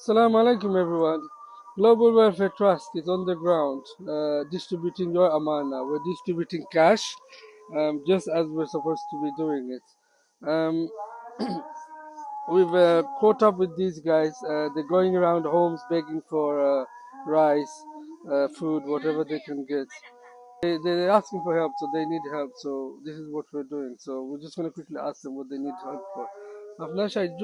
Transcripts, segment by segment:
Assalamu alaikum everyone. Global Welfare Trust is on the ground distributing your amana. We're distributing cash just as we're supposed to be doing it. Um, we've caught up with these guys. They're going around homes begging for rice, food, whatever they can get. They're asking for help, so they need help. So this is what we're doing. So we're just going to quickly ask them what they need help for. আপনার সাহায্য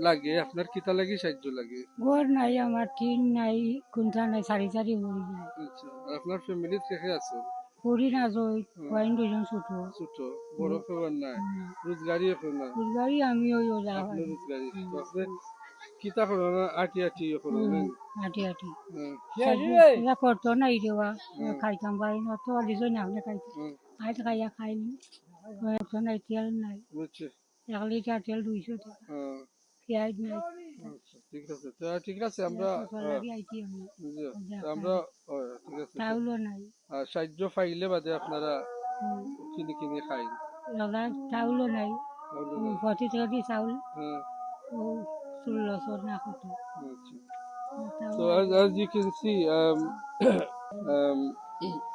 লাগে, আপনার কিতা লাগে সাহায্য লাগে? ঘর নাই, আমার টিন নাই, কোনটা নাই, সারি সারি মরি যায়। আচ্ছা, আর আপনার ফ্যামিলিতে কে কে আছে? পড়ি না জয় কয়েন দুজন ছোট ছোট বড় খবর নাই, রোজগারি এখন না? রোজগারি আমি ওই ওজা আপনি রোজগারি তো আপনি কিতা করো না, আটি আটি এখন না? আটি আটি হুম, এরা করতো নাই দেওয়া, খাইতাম পারি না তো দুজন আপনি খাইতে খাইতে খাইয়া খাইনি, করতো নাই, তেল নাই, বুঝছি। 1 লিটার তেল 200 টাকা, হ্যাঁ, পেঁয়াজ নাই, আচ্ছা ঠিক আছে। তো ঠিক আছে, আমরা লাগি আইছি আমি, জি, তো আমরা ঠিক আছে। চাউলও নাই, আর সাহায্য পাইলে বাদে আপনারা কিনে কিনে খাই। দাদা চাউলও নাই, 40 টাকা দিয়ে চাউল, হ্যাঁ, 1600 না কত। আচ্ছা। So as you can see, um,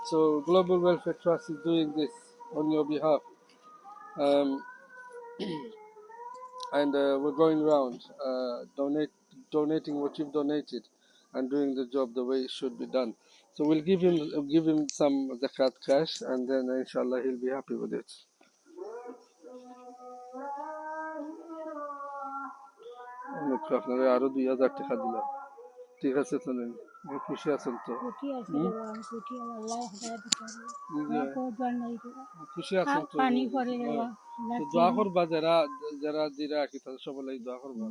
so Global Welfare Trust is doing this on your behalf, and we're going around donating what you've donated, and doing the job the way it should be done. So we'll give him some zakat cash, and then inshallah he'll be happy with it. আপনারা আরো 2000 টাকা দিলাম, ঠিক আছে? তো নেন, খুশি আছেন তো? খুশি আছেন তো? দোয়া করবা, যারা যারা দিরা কি তাদের সবাই দোয়া করবা।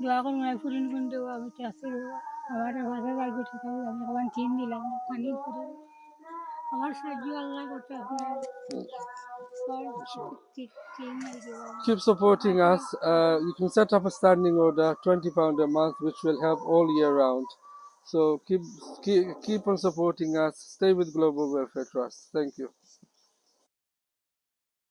দোয়া করবো না, ফুরিন কোন দেবো, আমি চাষি আমার ভাষা লাগবে, ঠিক আছে? আমি আমার চিন দিলাম পানি করে আমার সাহায্য আল্লাহ করতে আপনার Keep supporting us. You can set up a standing order, £20 a month, which will help all year round. So keep on supporting us. Stay with Global Welfare Trust. Thank you.